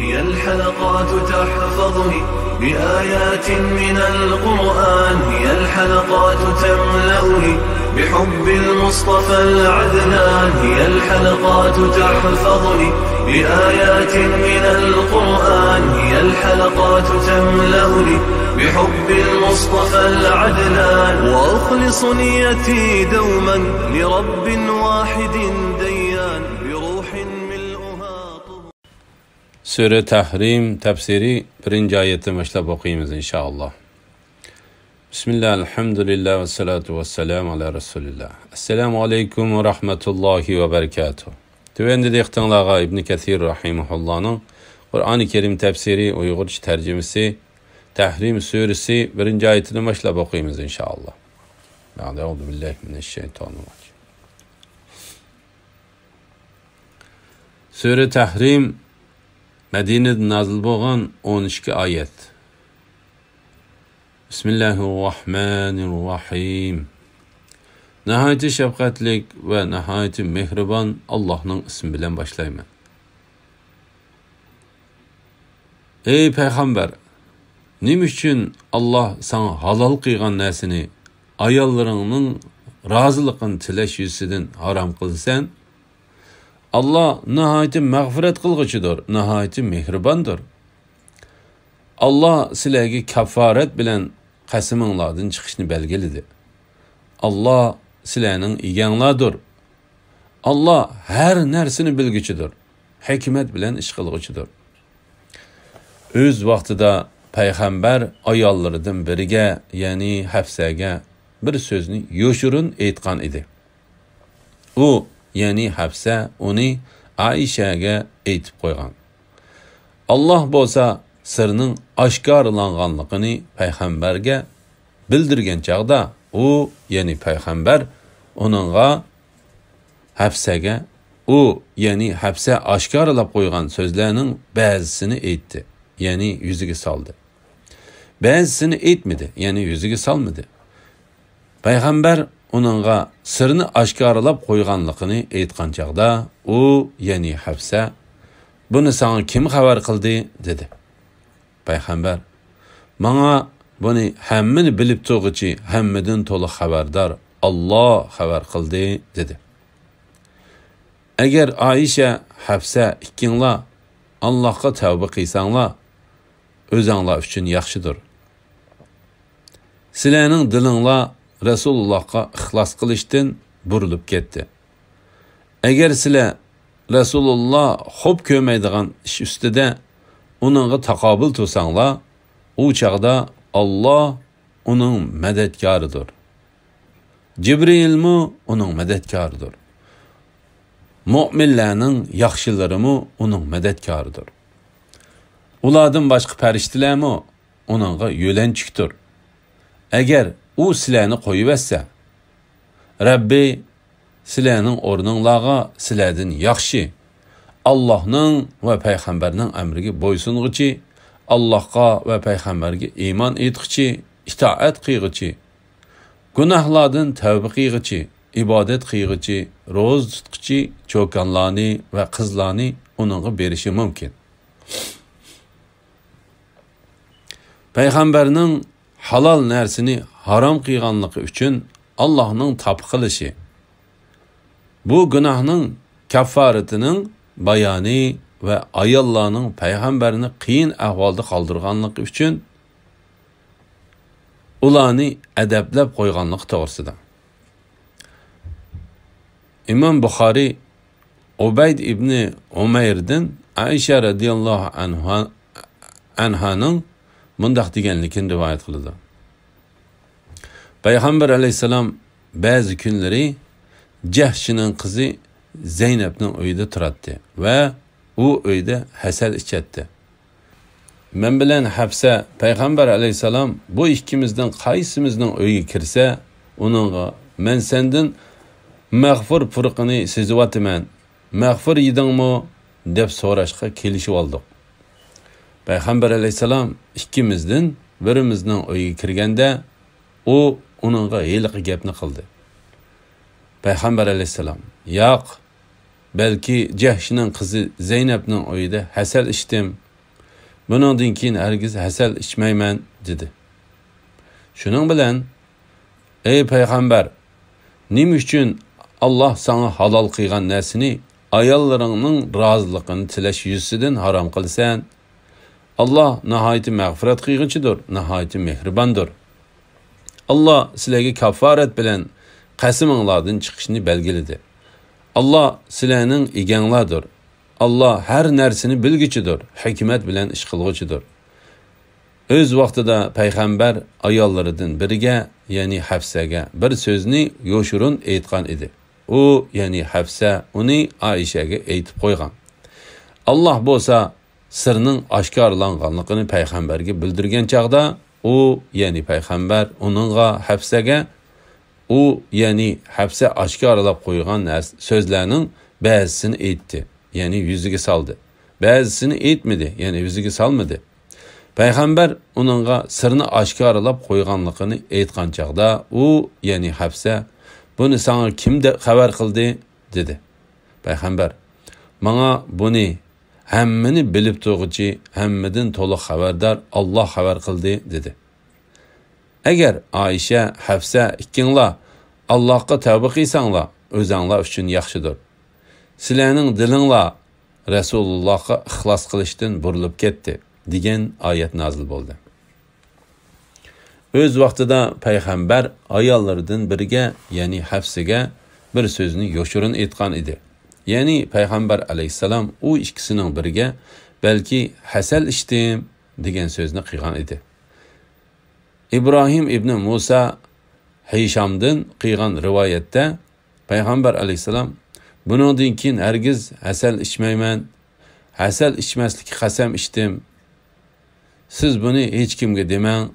هي الحلقات تحفظني بآيات من القرآن، هي الحلقات تملأني بحب المصطفى العدنان، هي الحلقات تحفظني بآيات من القرآن، هي الحلقات تملأني بحب المصطفى العدنان، وأخلص نيتي دوما لرب واحد ديان بروح ملؤها طهور. Sure Tahrim tefsiri 1. ayeti başlayıp okuyayım inşallah. Bismillah, elhamdülillah ve salatu ve selamu ala Resulillah. Esselamu aleyküm ve rahmetullahi ve berekatuhu. Tüvendi dehtanlağa İbn Kathir rahimahullah'ın Kur'an-ı Kerim tefsiri Uygurca tercümesi Tahrim suresi 1. ayetini başlayıp okuyayım inşallah. Euzubillahimineşşeytanirracim. Sure Tahrim Medine'de nazil bolgan 12 ayet. Bismillahirrahmanirrahim. Nihayeti şefkatlik ve nihayeti mehriban Allah'ın ismi bilen başlayayım. Ey Peygamber, nim üçün Allah sana halal kıygan nesini ayallarının razılıkın tileş yüzüden haram kılsan, Allah nihayeti mağfiret kılgıçıdır, nihayeti mehribandır. Allah silegi kafaret bilen qasımınlardan çıkışını belgelidir. Allah silenin iganladır. Allah her nersini bilgüçüdür. Hikmet bilen iş kılgıçıdır. Öz vaxtıda Peygamber ayallarından biriga, yani Hafsaga bir sözünü yoşurun eytqan idi. O, yani Hafsa onu Aişaga eytip koygan. Allah bolsa sırının aşkarlanğanlığını Peygamberge bildirgen çağda o, yani Peygamber onunla Hafsaga o, yani Hafsa aşkarlap koygan sözlerinin bazısını eytti, yani yüzüge saldı. Bazısını eytmedi, yani yüzüge salmadı. Peygamber onunla sırrını aşkaralap koyganlığını eytkan çağda o, yani Hafsa, bunu sana kim haber kıldı dedi. Peygamber, bana bunu hemmini bilip toğuçi hemmidin tolu haberdar Allah haber kıldı dedi. Eğer Aişe, Hafsa ikinla Allah'a tevbe kıysanla özanla üçün yaxşıdır. Silenin dilinla Resulullah'a ixlas qilishdan burilib ketdi. Eğer sile Resulullah xo'p ko'rmaydigan ish ustida uningga taqobil tursanlar, u chaqda Allah uning madadkoridir. Jibril uning madadkoridir. Mu'minlarning yaxshilarimi uning madadkoridir. Ulardan boshqa farishtalarmi uningga yo'lanchikdir. Eğer u sileni qo'yib Rabbi silenin o'rninglarga silerden yaxshi, Allah'ның ve Peygamberinin emrigi boysunğuchi, Allah'a ve Peygamberge iman etgichi, itaat qilg'ichi, günahlardan tövbe qilg'ichi, ibadet qilg'ichi, ro'z tutqichi cho'kanlarni ve qizlarni uningga berishi mumkin. Peygamberinin halal nersini haram qilganligi üçün Allah'ның tapı qilishi, bu günahның kaffaretinin bayani ve ayallarının Peygamberini qiyin ahvalda qaldırganlığı üçün ularni adablab qo'yganligi to'g'risida. İmam Buxoriy Ubayd ibn Umayr'dan Aisha radiyallahu anhaning mundaq deganligini rivoyat qiladi. Peygamber aleyhisselam bazı günleri Cahş'ın kızı Zeynep'nin uyda turatdı ve o uyda hasal içetti. Men bilen Hafsa Peygamber aleyhisselam bu ikimizden qaysimizning uyga kirse onunğa men senden mağfur fırqını sezivatman, mağfur yedingmi deb so'rashga kelishib oldik. Peygamber aleyhisselam ikimizden birimizning uyga kirganda o onunğa heliqi gapni qildi. Peygamber aleyhisselam, yo'q, belki Cahş'ın kızı Zeynep'nin uyida hasal içtim Buningdan keyin hargiz hasal ichmayman dedi. Shuning bilan ey payg'ambar, nima uchun Alloh sana halol qilgan narsani ayollaringning roziligini tilash yuzidan harom qilsan? Alloh nihoyat mag'firat qilg'uchidir, nihoyat mehribondir. Alloh sizlarga kaffarat bilan qasaminglardan chiqishni belgiladi. Alloh sizlarning eganglardir. Alloh har narsani bilguchidir, hikmat bilan ish qilg'uchidir. O'z vaqtida payg'ambar ayollaridan biriga, ya'ni Hafsaga bir so'zni yo'shurun aytgan edi. U, ya'ni Hafsa, uni Aishaga aytib qo'ygan. Alloh bo'lsa sirning oshkorlanganligini payg'ambarga bildirgan chaqda, u, ya'ni payg'ambar uningga Hafsaga, u, ya'ni Hafsa oshkorlab qo'ygan so'zlarning ba'zisini aytdi, ya'ni yuziga soldi. Ba'zisini aytmadi, ya'ni yuziga solmadi. Payg'ambar uningga sirni oshkorlab qo'yganligini aytgan chaqda, u, ya'ni Hafsa, buni sana kim xabar qildi dedi. Payg'ambar, menga buni hammani bilib turg'uchi, hammadan to'liq xabardor Alloh xabar qildi dedi. Agar Aisha, Hafsa ikkinglar Allohga tavba qilsanglar, o'zinglar uchun yaxshidir. Sizlarning dilinglar Rasulullohga ixlos qilishdan burilib ketdi degan oyat nozil bo'ldi. O'z vaqtida payg'ambar ayollaridan biriga, ya'ni Hafsaga bir so'zni yo'shirin aytgan edi. Ya'ni payg'ambar alayhisalom u ikkisining biriga balki hasal ichdim degan so'zni qilgan edi. İbrahim ibn Musa Hishamdan qilgan rivoyatda payg'ambar alayhisalom buningdan keyin hargiz hasal ichmayman, hasal ichmaslikka qasam ichdim. Siz buni hech kimga demang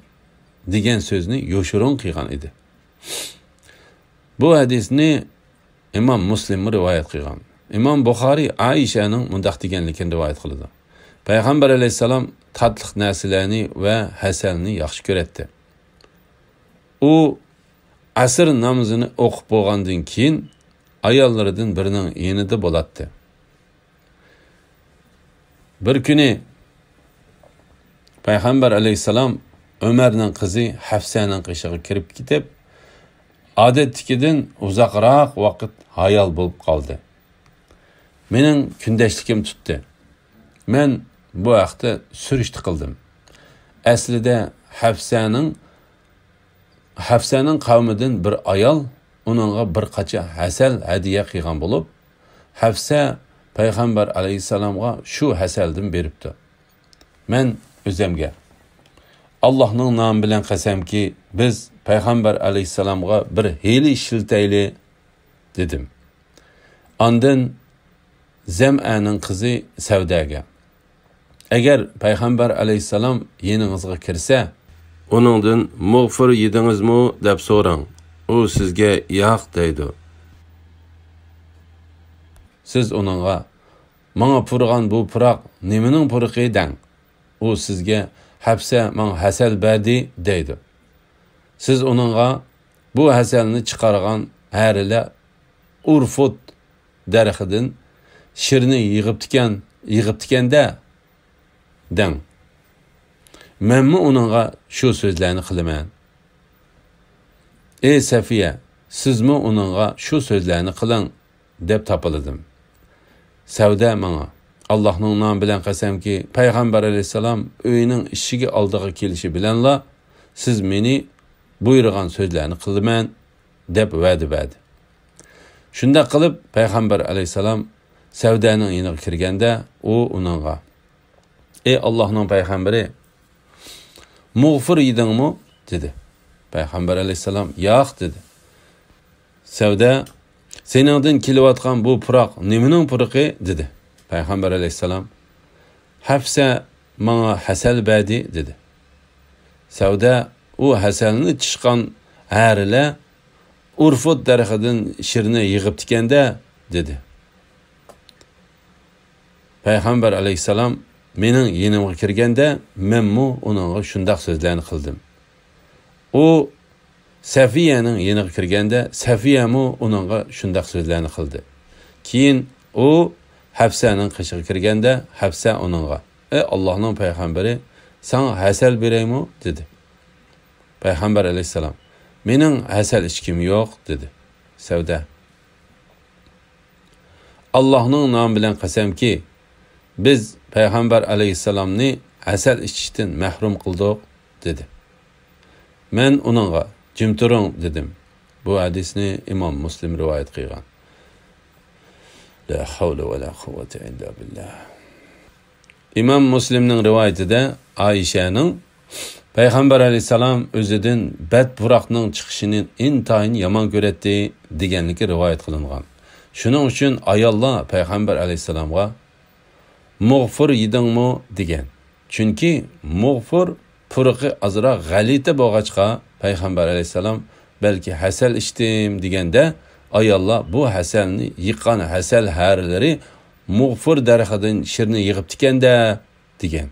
degan so'zni yo'shirin qilgan edi. Bu hadisni Imom Muslim rivoyat qilgan. Imom Buxoriy Aishaning mundaq deganligini rivoyat qildi. Payg'ambar alayhisalom tatliq narsalarni va hasalni yaxshi ko'radi. U asr namozini o'qib bo'lgandan keyin ayollaridan birining yonida bo'ladi. Bir kuni payg'ambar alayhisalom Ömerning qizi Hafsaning qishiga kirib ketib, odatdagidan uzoqroq vaqt hayal bo'lib qoldi. Mening kundashligim tutdi. Men bu vaqtda surishti qildim. Aslida Hafsaning qavmidan bir ayol uningga bir qacha hasal hadiya qilgan bo'lib, Hafsa payg'ambar alayhisalomga shu hasaldan beribdi. Men o'zimga Allohning nomi bilan qasamki, biz payg'ambar alayhisalomga bir hiyla ishiltayli dedim. Ondan Zam'aning qizi Savdaga, agar payg'ambar alayhisalom yeningizga kirsa, uningdan mughfir yedingizmi deb so'rang. U sizga yo'q deydi. Siz uningga menga purgan bu puroq nimaning puruqi deng. U sizga Hafsa men hasal berdi deydi. Siz uningga bu hasalni chiqargan harila urfut daraxidan shirni yig'ibtikanda deng. Menmi uningga shu so'zlarni qilaman. Ey Safiya, sizmi uningga shu so'zlarni qiling deb topildim. Savda menga Allohning nomi bilan qasamki, payg'ambar alayhisalom uyining ishiga oldiga kelishi bilanla siz meni buyurgan so'zlarni qilaman deb va'da berdi. Shunda qilib payg'ambar alayhisalom Savdaning yoniga kirganda u uningga, ey Allohning payg'ambari, mughfir yedingmi dedi. Payg'ambar alayhisalom yo'q dedi. Savda, seningdan kelayotgan bu puroq nimaning puruqi dedi. Payg'ambar alayhisalom, Hafsa menga hasal berdi dedi. Savda, u hasalni chiqqan harila urfut daraxidan shirni yig'ibtikanda dedi. Payg'ambar alayhisalom mening yenimga kirganda menmu uningga shundoq so'zlarni qildim. U Safiyaning yeniga kirganda Safiyamu uningga shundoq so'zlarni qildi. Keyin u Hafsaning qishiga kirganda Hafsa uningga, Allah'ın peygamberi, sana hasal bereymi dedi. Peygamber aleyhisselam, mening hasal içkim yok dedi. Sevda. Allah'ın namı bilen qasamki, biz Peygamber aleyhisselamni hasal içishdan mahrum qildik dedi. Men onunğa jim turing dedim. Bu hadisni İmam Müslim rivayet qilgan. La havle ve la kuvvete illa billah. İmam Müslimning rivayetida Ayşe'nin Peygamber aleyhisselam özüdün bedburaqning chiqishini intayin yomon ko'radi deganligi rivayet qilingan. Shuning uchun ayollar Peygamber aleyhisselamga muğfur yedingmi degan. Chunki muğfur purqi azroq g'alita bo'lg'achqa Peygamber aleyhisselam belki hasal ichdim deganda ayollar bu hasalni yiqqan hasal harlari muğfur daraxidan shirni yig'ib tikanda degan.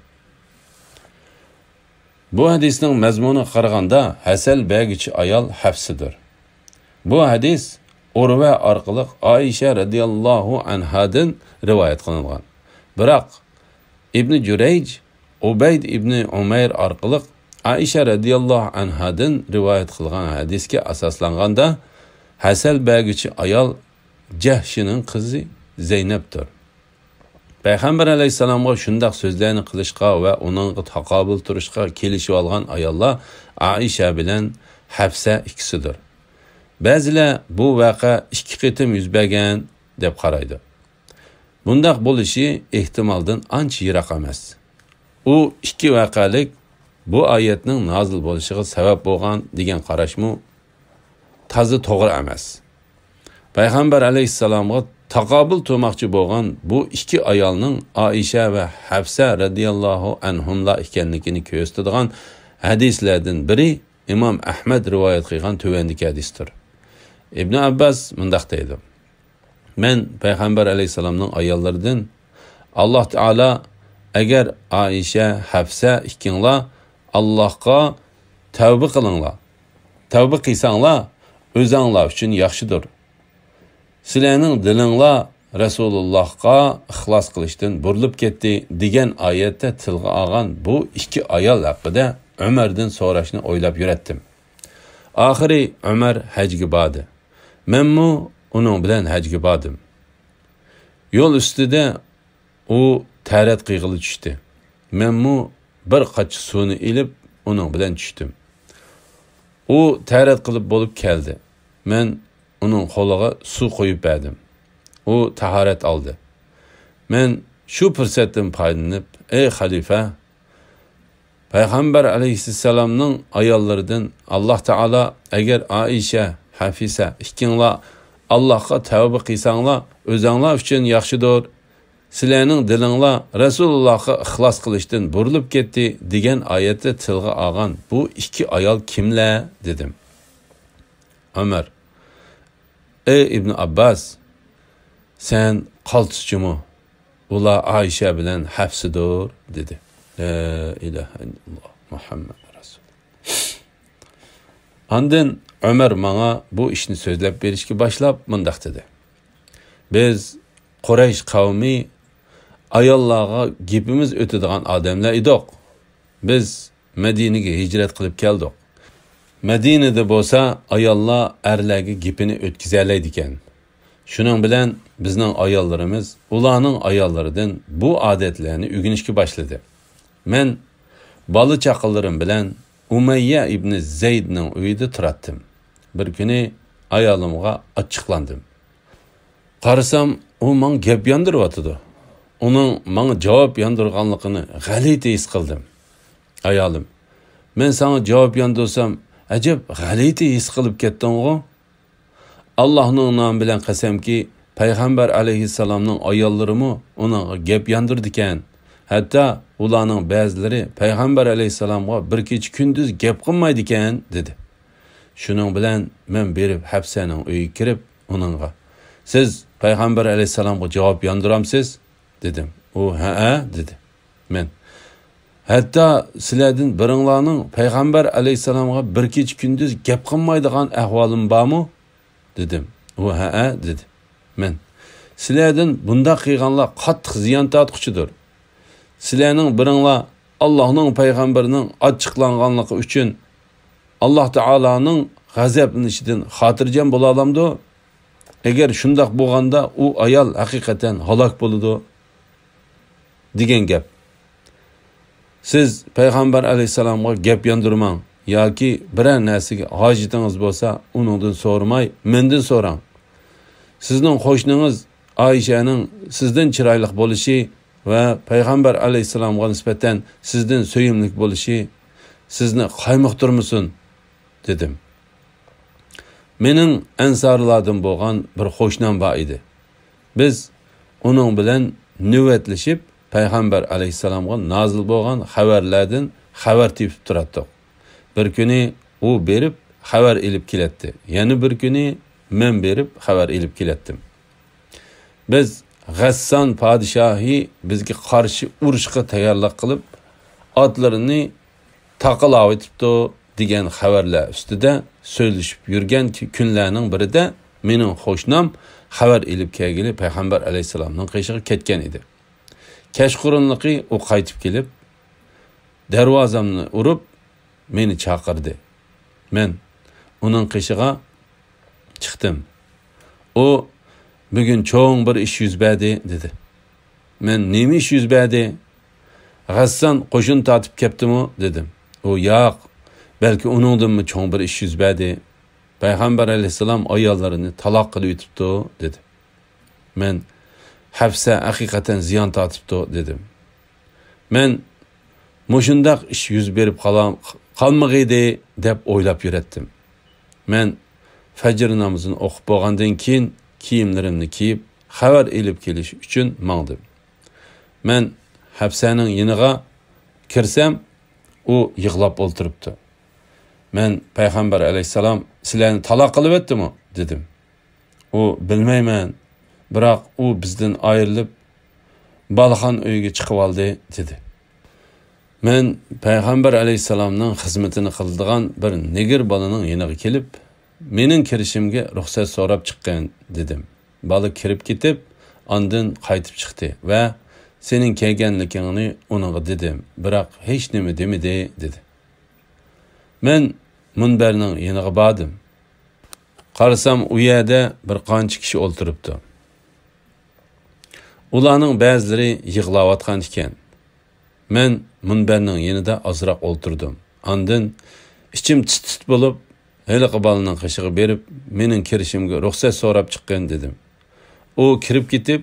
Bu hadisning mazmuni qaraganda hasal berguchi ayol Hafsidir. Bu hadis Urva orqali Ayşe radhiyallohu anhadan rivoyat qilingan. Biroq Ibn Jurayj Ubayd ibn Umayr orqali Ayşe radhiyallohu anhadan rivoyat qilgan hadisga asoslanganda hasal berguchi ayol Jahshining qizi Zeynepdir. Peygamber aleyhisselamga shundaq so'zlarni qilishga va uningga taqobil turishga kelishib olgan ayollar Aisha bilan Hafsa ikkisidir. Ba'zilar bu voqea 2 qitim yuz bergan deb qaraydi. Bundaq bo'lishi ehtimoldan ancha yiroq emas. U 2 voqealik bu oyatning nozil bo'lishiga sabab bo'lgan degan qarashmu to'g'ri to'g'ri emas. Peygamber aleyhisselamga taqobil turmoqchi bo'lgan bu 2 ayolning Aisha va Hafsa radhiyallohu anhumlar ekanligini ko'rsatadigan hadislardan biri İmam Ahmad rivoyat qilgan tuvandagi hadisdir. Ibn Abbas mundaq deydi. Men Peygamber aleyhisselamning ayollaridan Allah Taala agar Aisha, Hafsa ikinglar Allohga tavba qilinglar. Tavba qilsanglar o'zinglar uchun yaxshidir. Sizlarning dilinglar Rasulullahga ixlos qilishdan burilib ketdi degan oyatda tilga olgan bu 2 ayol haqida Ömer'den so'rashni o'ylab yuratdim. Oxiri Ömer hajga bordi. Menmu uning bilan hajga bordim. Yo'l ustida u tarat qiyqili tushdi. Menmu bir qachi suvni ilib uning bilan tushdim. U tarat qilib bo'lib keldi. Men uning qo'liga suv qo'yib berdim. U tahorat oldi. Men shu fursatdan foydalanib, ey xalifa, Peygamber aleyhisselamning ayollaridan Allah Taala agar Aisha, Hafisa ikinglar Allohga tavba qilsanglar, o'zinglar uchun yaxshidir. Sizlarning dilinglar Rasulullahga ixlos qilishdan burilib ketdi degan oyatda tilga olgan bu 2 ayol kimlar dedim. Ömer, ey İbn Abbas, sen qaltischimu? Ular Aisha bilan Hafsidir dedi. La ilahe illallah Muhammed Resul. Ondan Ömer bana bu ishni so'zlab berishga boshlab mundaq dedi. Biz Quraysh qavmi ayollarga gapimiz o'tadigan odamlar edik. Biz Madinaga hijrat qilib keldik. Madinada bo'lsa ayollar erlarga gapini o'tkazoladi ekan. Shuning bilan bizning ayollarimiz ularning ayollaridan bu odatlarni o'rganishga boshladi. Men bola chaqalarim bilan Umayya ibn Zaydning uyida turatdim. Bir kuni ayolimga ochiqlandim. Qarasam, u menga gap yondiryotdi. Uning menga javob yondirganligini g'alati his qildim. Ayolim, men sana javob yondirsam, ajab g'alati his qilib ketding-ku. Allohning nomi bilan qasamki, Peygamber aleyhisselamning ayollarimi uning gap yondirdi ekan. Hatta ularning ba'zilari Peygamber aleyhisselamga bir kecha kunduz gap qilmaydi ekan dedi. Shuning bilan men berib Hafsaning uyiga kirib uningga, siz Peygamber aleyhisselamga javob yondiramsiz dedim. U ha dedi. Men hatta sizlardan biringlarning Peygamber aleyhisselamga bir kecha kunduz gap qilmaydigan ahvolim bormi dedim. U ha dedi. Men sizlardan bunda qilganlar qattiq ziyon tortquchidir. sizlarning biringlar Allohning payg'ambarining ochiqlanganligi uchun Alloh taolaning g'azablanishidan xotirjam bo'la olamdi. Agar shundoq bo'lganda u ayol haqiqatan halok bo'ladi degan gap. Siz payg'ambar alayhisalomga gap yondirmang yoki biror narsaga hojitingiz bo'lsa, uningdan so'ramay, mendan so'rang. Sizning qo'shningiz Oyshaning sizdan chiroyli bo'lishi va payg'ambar alayhisalomga nisbatan sizdan so'yimli bo'lishi sizni qaymoqtirmasin dedim. Mening ansarlardan bo'lgan bir qo'shnim bor edi. Biz uning bilan navbatlashib payg'ambar alayhisalomga nozil bo'lgan xabarlardan xabar tepib turardik. Bir kuni u berib xabar elib kelatdi. Yana bir kuni men berib xabar elib kelatdim. Biz G'assan podshohi bizga qarshi urushga tayyorlik qilib, otlarini taqilab etibdi degan xabarlar ustida söyleshib yurgan kunlarning birida mening qo'shnim xabar elib kelgili payg'ambar alayhisalomning qishig'i ketgan edi. Kashqurunliqi u qaytib kelib, darvozamni urib meni chaqirdi. Men uning qishig'iga chiqdim. U bugun cho'ng bir ish yuz berdi dedi. Men nima ish yuz berdi? G'assan qo'shin tortib ketdimi dedim. U yo'q, balki uningdanmi cho'ng bir ish yuz berdi. Payg'ambar alayhisalom ayollarini taloq qilib o'tibdi dedi. Men Hafsa haqiqatan ziyon tortibdi dedim. Men mushundaq ish yuz berib qolmag'idi deb o'ylab yuratdim. Men fajr namozini o'qib bo'lgandan keyin kiyimlarimni kiyib xabar elib kelish uchun mangdim. Men Hafsaning yiniga kirsam, u yig'lab o'ltiribdi. Men payg'ambar alayhisalom sizlarni taloq qilib o'tdimi dedim. U bilmayman, biroq u bizdan ayrilib Balxon uyiga chiqib oldi dedi. Men payg'ambar alayhisalomning xizmatini qiladigan bir negir bolaning yiniga kelib, mening kirishimga ruxsat so'rab chiqqan dedim. Bola kirib ketib, ondan qaytib chiqdi va sening kelganligingni uninga dedim, biroq hech nima demadi dedi. Men munbarning yiniga bordim. Qarasam, u yerda bir qancha kishi o'ltiribdi. Ularning ba'zilari yig'layotgan ekan. Men munbarning yonida ozroq o'ltirdim. Ondan ichim tit-tit bo'lib, hali qibalining qishig'i berib, mening kirishimga ruxsat so'rab chiqqan dedim. U kirib ketib,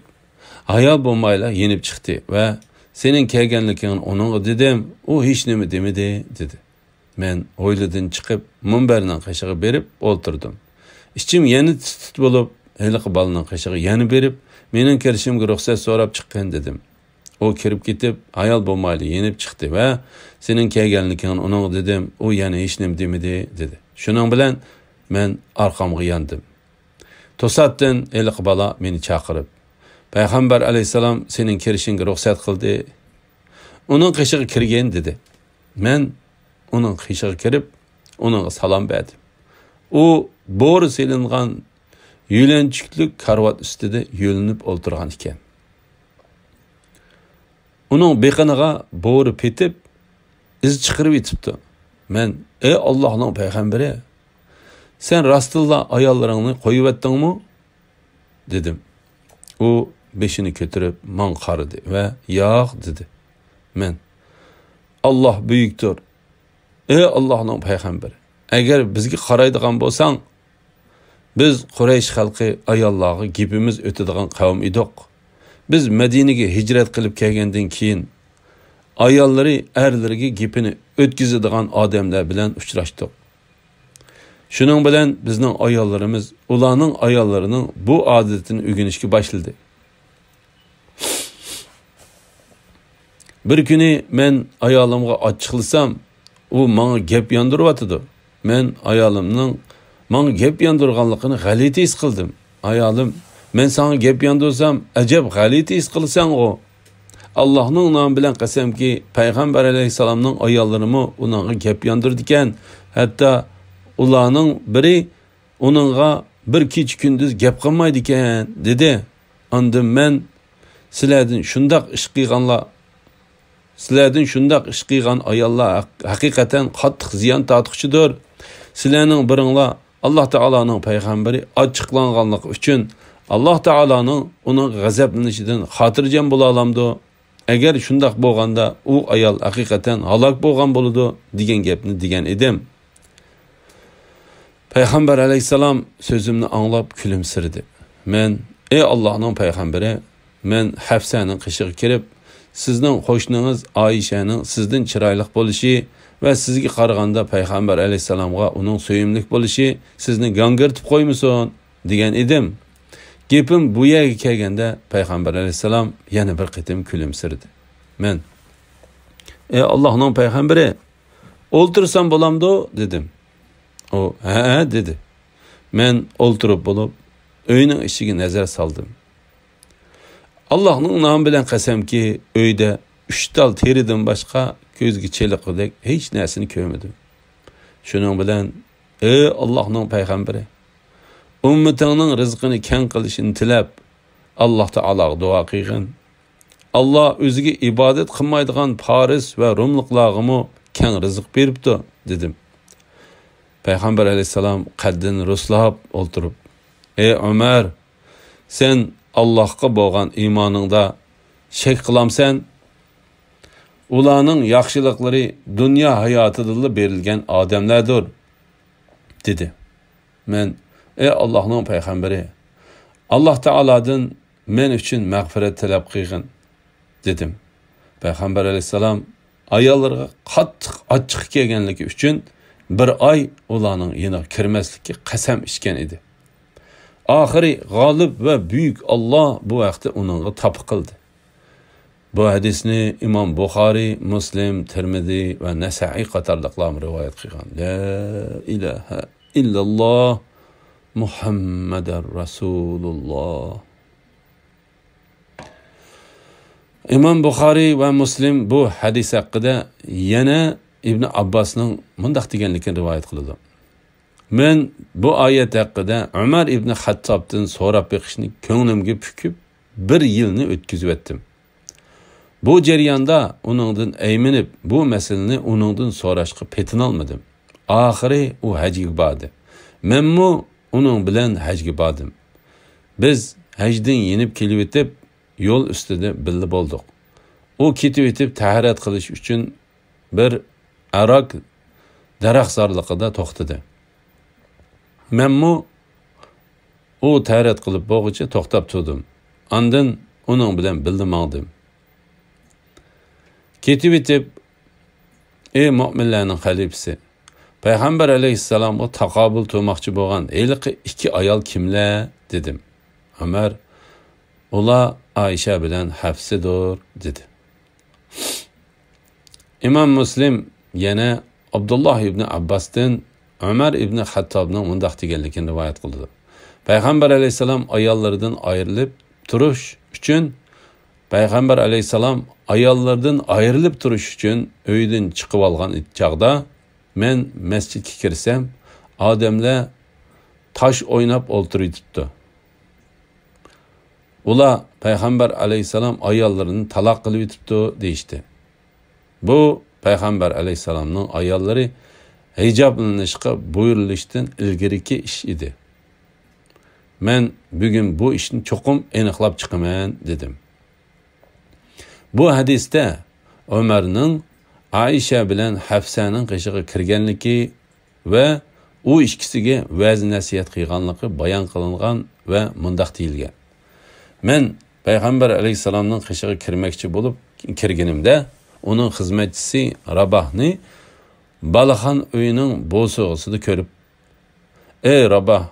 ayol bo'lmayla yenib chiqdi va sening kelganligingni uningga dedim, u hech nima demadi dedi. Men o'ylidan chiqib, munbarning qishig'i berib o'ltirdim. Ichim yana tit-tit bo'lib, hali qibalining qishig'i yana berib, mening kirishimga ruxsat so'rab chiqqan dedim. U kirib ketib, ayol bo'lmayli yenib chiqdi va sening kelganligingni uningga dedim, u yana hech nima demadi dedi. Shuning bilan men orqamga yandim. To'satdan eliq bola meni chaqirib, payg'ambar alayhisalom sening kirishingga ruxsat qildi. Uning qishig'i kirgan dedi. Men uning qishig'i kirib, uningga salom berdim. U bo'ri selingan yulanchiklik karvat ustida yo'linib o'ltirgan ekan. Uning beqiniga bo'ri petib, iz chiqirib etibdi. Men, ey Allohning payg'ambari, sen rastilla ayollaringni qo'yib etdingmi? dedim. U beshini ko'tarib men qaradi va yo'q dedi. Men, Alloh buyukdir. Ey Allohning payg'ambari, agar bizga qaraydigan bo'lsang, biz Quraysh xalqi ayollarga gapimiz o'tadigan qavm edik. Biz Madinaga hijrat qilib kelgandan keyin ayollari erlariga gapini o'tkazadigan odamlar bilan uchrashdik. Shuning bilan bizning ayollarimiz ularning ayollarining bu odatini o'rganishga boshladi. Bir kuni men ayolimga ochiqlasam, u menga gap yondiryotdi. Men ayolimning menga gap yondirganligini g'alati his qildim. Ayolim, men sana gap yondirsam, ajab g'alati his qilsan o. Allohning nomi bilan qasamki, payg'ambar alayhisalomning ayollarimi uningga gap yondirdi ekan. Hatto ularning biri uningga bir kech kunduz gap qilmaydi ekan dedi. Ondan men sizlardan shundoq ish qilganlar Sizlardan shundaq ish qilgan ayollar haqiqatan qattiq ziyon tortquchidir. Sizlarning biringlar Alloh taoloning payg'ambari ochiqlanganligi uchun Alloh taoloning uning g'azablanishidan xotirjam bo'la olamdi. Agar shundaq bo'lganda u ayol haqiqatan halok bo'lgan bo'ladi degan gapni degan edim. Payg'ambar alayhisalom so'zimni anglab kulimsirdi. Men ey Allohning payg'ambari, men Hafsaning qishig'iga kirib, sizning qo'shningiz Oyshaning sizdan chiroyli bo'lishi va sizga qaraganda payg'ambar alayhisalomga uning so'yimlik bo'lishi sizni gangirtib qo'ymasin degan edim. Gapim bu yerga kelganda payg'ambar alayhisalom yana bir qitim kulimsirdi. Men ey Allohning payg'ambari, o'ltirsam bo'lamdi dedim. O ha dedi. Men o'ltirib bo'lib uyning ishiga nazar soldim. Allohning nomi bilan qasamki, uyda 3 tal teridan boshqa ko'zga cheliqdek hech narsani ko'rmadim. Shuning bilan ey Allohning payg'ambari, ummatingning rizqini keng qilishini tilab Alloh taologa duo qilgin. Alloh o'ziga ibodat qilmaydigan Paris va Rumliqlarga keng rizq beribdi dedim. Payg'ambar alayhisalom qaddini ruslab o'ltirib, ey Umar, sen Allohga bo'lgan iymoningda shak qilamsan? Ularning yaxshiliklari dunyo hayotida berilgan odamlardir dedi. Men ey Allohning payg'ambari, Alloh taolodan men uchun mag'firat talab qilgin dedim. Payg'ambar alayhisalom ayollarga qattiq ochiq kelganligi uchun bir oy ularning yana kirmaslikka qasam ichgan edi. Oxiri g'olib va buyuk Alloh bu vaqtda uningga topi qildi. Bu hadisni Imom Buxoriy, Muslim, Tirmizi va Nasa'iy qatorliqlar rivoyat qilgan. La ilaha illalloh Muhammadar Rasululloh. Imom Buxoriy va Muslim bu hadis haqida yana Ibn Abbosning mundaq deganligini rivoyat qiladi. Men bu oyat haqida Umar ibn Xattobdan so'rab beqishni ko'nglimga pukib 1 yilni o'tkazib etdim. Bu jarayonda uningdan ayminib, bu masalani uningdan so'rashga petin olmadim. Oxiri u hajga bordi. Menmu uning bilan hajga bordim. Biz hajdan yenib kelib etib, yo'l ustida birga bo'ldik. U ketib etib tahorat qilish uchun bir Aroq daraxtzorligida to'xtadi. Menmu u tahorat qilib bo'g'icha to'xtab turdim. Ondan uning bilan birga mangdim. Ketib etib, ey mu'minlarning xalifasi, payg'ambar alayhissalomga taqobil turmoqchi bo'lgan eliqi 2 ayol kimlar dedim. Umar, ular Oysha bilan Hafsadir dedi. Imom Muslim yana Abdulloh ibn Abbosdan Umar ibn Xattobning mundaq deganligini rivoyat qildi. Payg'ambar alayhisalom ayollaridan ayrilib turish uchun uydan chiqib olgan chaqda men masjidga kirsam, odamlar tosh o'ynab o'ltiribdi. Ular payg'ambar alayhisalom ayollarini taloq qilib yutibdi deyishdi. Bu payg'ambar alayhisalomning ayollari hijoblanishga buyurilishdan ilgariki ish edi. Men bugun bu ishni cho'qim aniqlab chiqaman dedim. Bu hadisda Umarning Oysha bilan Hafsaning qishig'iga kirganligi va u ikkisiga va'z nasihat qilganligi bayon qilingan va mundaq deyilgan. Men payg'ambar alayhisalomning qishig'iga kirmoqchi bo'lib kirganimda uning xizmatchisi Rabahni Balaxon uyining bo'sug'isida ko'rib, ey Rabah,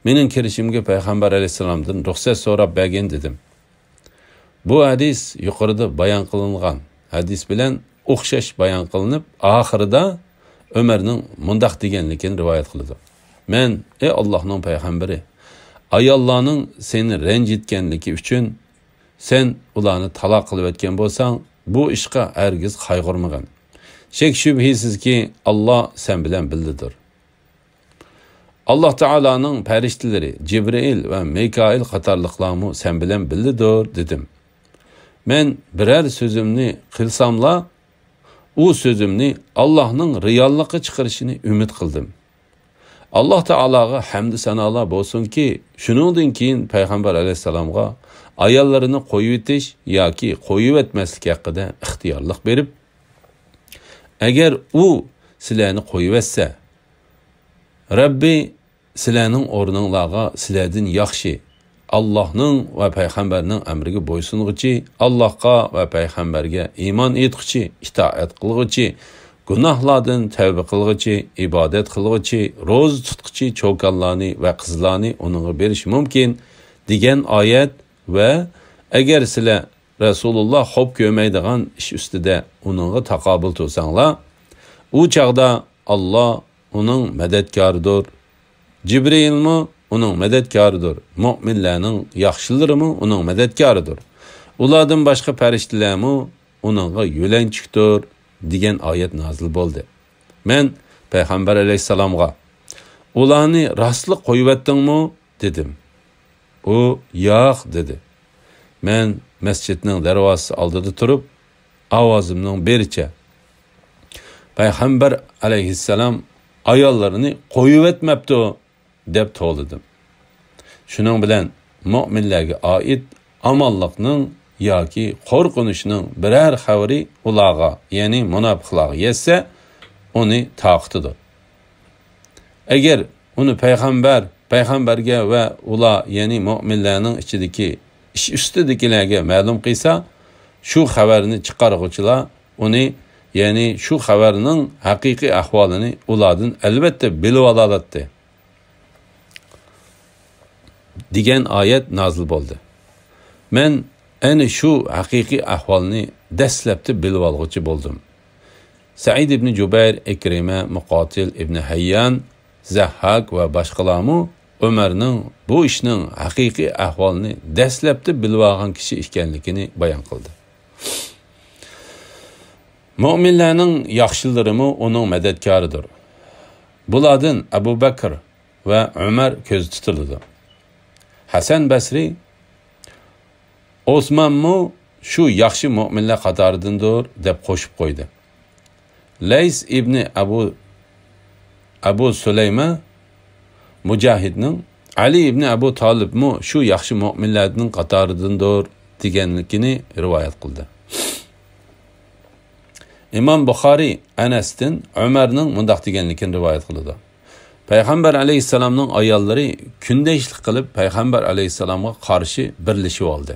mening kirishimga payg'ambar alayhisalomdan ruxsat so'rab bergin dedim. Bu hadis yuqorida bayon qilingan hadis bilan o'xshash bayon qilinib, oxirida Umarning mundaq deganligini rivoyat qildi. Men ey Allohning payg'ambari, ayollarning seni ranjitganligi uchun sen ularni taloq qilib o'tgan bo'lsang, bu ishga hargiz qayg'urmagin. Shek shubhisizki Alloh sen bilan birlidir. Alloh taolaning farishtalari Jibril va Mikail qatorliqlarmu sen bilan birlidir dedim. men birər sözümni qilsamla, u sözümni Allah'ның riyallıqı çıxırışını ümid qıldım. Allah Taalaga hamd sanolar bo'lsin ki, shuningdan keyin payg'ambar alayhisalomga ayollarini qo'yib etish yoki qo'yib etmaslik haqida ixtiyorlik berib, agar u sizlarni qo'yib etsa, Rabbi sizlarning o'rninglarga sizlardan yaxshi Allah'ның va payg'ambarning amriga bo'ysunguchi, Allohga va payg'ambarga iymon etguchi, itoat qilguchi, gunohlardan tavba qilguchi, ibodat qilguchi, ro'za tutguchi cho'kanlarni va qizlarni uningga berish mumkin degan oyat va agar sizlar Rasululloh xo'p ko'rmaydigan ish ustida uningga taqobil tursanglar, u chaqda Alloh uning madadkoridir. Jibrilmi uning madadkoridir. Mu'minlarning yaxshilarimi uning madadkoridir. Ulardan boshqa farishtalarmi uningga yo'lanchikdir degan oyat nozil bo'ldi. Men payg'ambar alayhisalomga ularni rostlik qo'yib etdingmi dedim. U yo'q dedi. Men masjidning darvozasi oldida turib, ovozimning bericha payg'ambar alayhisalom ayollarini qo'yib etmabdi deb to'lidim. Shuning bilan mu'minlarga oid amonlikning yoki qo'rqinishning biror xabari ularga, ya'ni munofiqlarga yetsa, uni taqtidir. Agar uni payg'ambarga va ular, ya'ni mu'minlarning ichidagi ish ustidagilarga ma'lum qilsa, shu xabarni chiqaruvchilar uni, ya'ni shu xabarning haqiqiy ahvolini ulardan albatta bilib oladi degan oyat nozil bo'ldi. Men ana shu haqiqiy ahvolni dastlabda bilib olguchi bo'ldim. Said ibn Jubayr, Ikrima, Muqotil ibn Hayyan, Zahhak va boshqalarmi Umarning bu ishning haqiqiy ahvolini dastlabda bilib olgan kishi ekanligini bayon qildi. Mu'minlarning yaxshilarimi uning madadkoridir. Bulardan Abu Bakr va Umar ko'z tutildi. Hasan Basri Osmanmu shu yaxshi mu'minlar qatoridandir deb qo'shib qo'ydi. Lays ibn Abu Sulayma Mujahidning Ali ibn Abu Talibmu shu yaxshi mu'minlarning qatoridandir deganligini rivoyat qildi. İmam Buxoriy Anasdan Umarning mundaq deganligini rivoyat qildi. Payg'ambar alayhisalomning ayollari kundashlik qilib payg'ambar alayhisalomga qarshi birlashib oldi.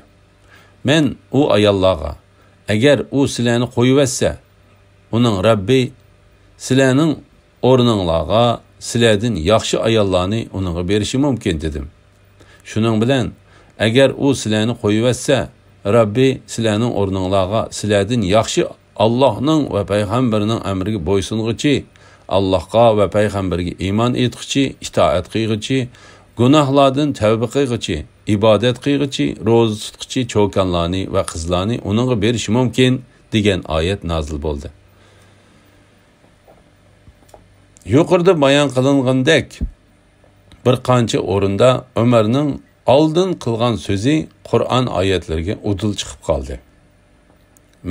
Men u ayollarga, agar u sizlarni qo'yib etsa, uning Rabbi sizlarning o'rninglarga sizlardan yaxshi ayollarni uningga berishi mumkin dedim. Shuning bilan agar u sizlarni qo'yib etsa, Rabbi sizlarning o'rninglarga sizlardan yaxshi Allah'ның va payg'ambarining amriga bo'ysunguchi, Allohga va payg'ambarga iymon etguchi, itoat qilguchi, gunohlardan tavba qilguchi, ibodat qilguchi, ro'za tutguchi cho'kanlarni va qizlarni uningga berish mumkin degan oyat nozil bo'ldi. Yuqorida bayon qilingandek bir qancha o'rinda Umarning oldin qilgan so'zi Qur'on oyatlariga udul chiqib qoldi.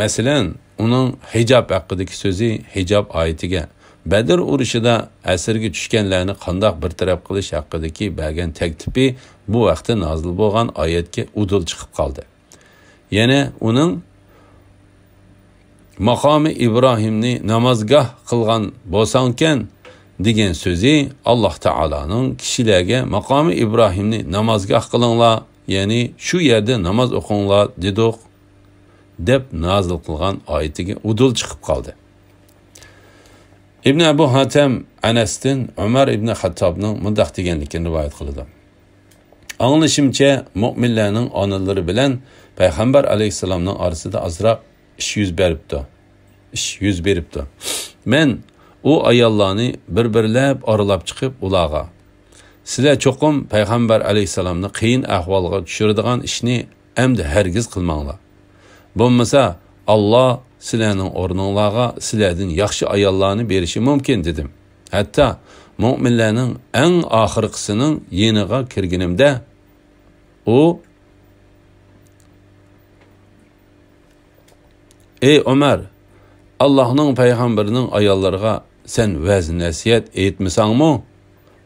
Masalan, uning hijob haqidagi so'zi hijob oyatiga, Badr urushida asirga tushganlarni qandoq bir taraf qilish haqidagi bergan taklifi bu vaqtda nozil bo'lgan oyatga udul chiqib qoldi. Yana uning maqomi Ibrohimni namozgoh qilgan bo'lsankan degan so'zi Alloh taolaning kishilarga maqomi Ibrohimni namozgoh qilinglar, ya'ni shu yerda namoz o'qinglar dediq deb nozil qilgan oyatiga udul chiqib qoldi. İbn Abu Hatem Anasdan Umar ibn Xattobning mundaq deganligini rivoyat qildi. Anglashimcha mu'minlarning onalari bilan payg'ambar alayhisalomning orasida azroq ish yuz beribdi. Men u ayollarni bir-birlab oralab chiqib ularga, sizlar cho'qim payg'ambar alayhisalomni qiyin ahvolga tushiradigan ishni endi hargiz qilmanglar. Bo'lmasa Alloh sizlarning o'rninglarga sizlardan yaxshi ayollarni berishi mumkin dedim. Hatta mu'minlarning eng oxirgisining yeniga kirganimda u ey Ömer, Allah'ның peygamberinin ayollarga sen vəz nəsiyyət etmisanmı?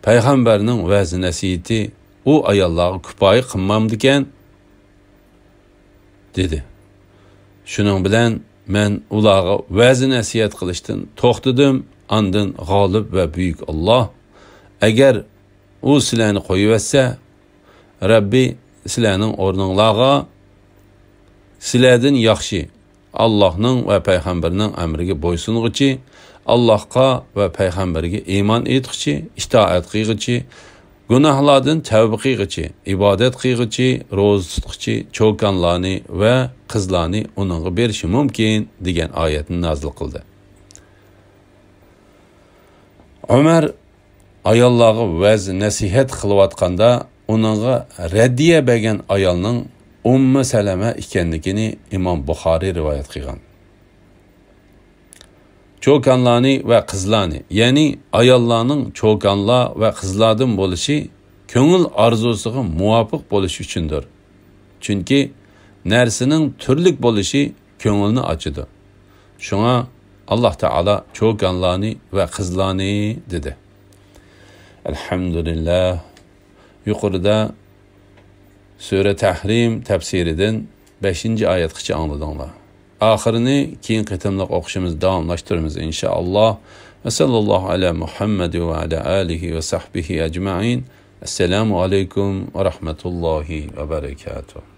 Peygamberinin vəz nəsiyyəti o ayollarga küpayı qılmamdıkən dedi. Şunun bilan men ularga vəz nəsiyyət qilishdan to'xtadim. Andın g'olib va buyuk Allah agar u sizlarni qo'yiversa, Rabbi sizlarning o'rninglarga sizlardan yaxshi Allah'ның va payg'ambarining amriga bo'ysunguchi, Allohga va payg'ambariga iymon etguchi, itoat qilguchi, gunohlardan tavba qilguchi, ibodat qilguchi, ro'za tutguchi cho'kanlarni va qizlarni uningga berishi mumkin degan oyatni nozil qildi. Ömer ayollarga vəz nasihat qilayotganda uningga raddiya bergan ayolning Ummu Salama ekanligini Imom Buxoriy rivoyat qilgan. Cho'kanlarni va qizlarni, ya'ni ayollarning cho'kanlar va qizlardan bo'lishi ko'ngil orzusiga muvofiq bo'lishi uchundir. Chunki narsaning turlik bo'lishi ko'ngilni ochadi. Shunga Allah Taala cho'kanlarni va qizlarni dedi. Elhamdülillah. Yuqorida Sure Tahrim tafsiridan 5-oyatgacha angladinglar. Oxirini keyin qitimliq o'qishimiz davomlashtiramiz inshaalloh. Va sallallohu ala Muhammad va ala alihi va sahbihi ajma'in. Assalomu alaykum va rahmatullohi va barakatuh.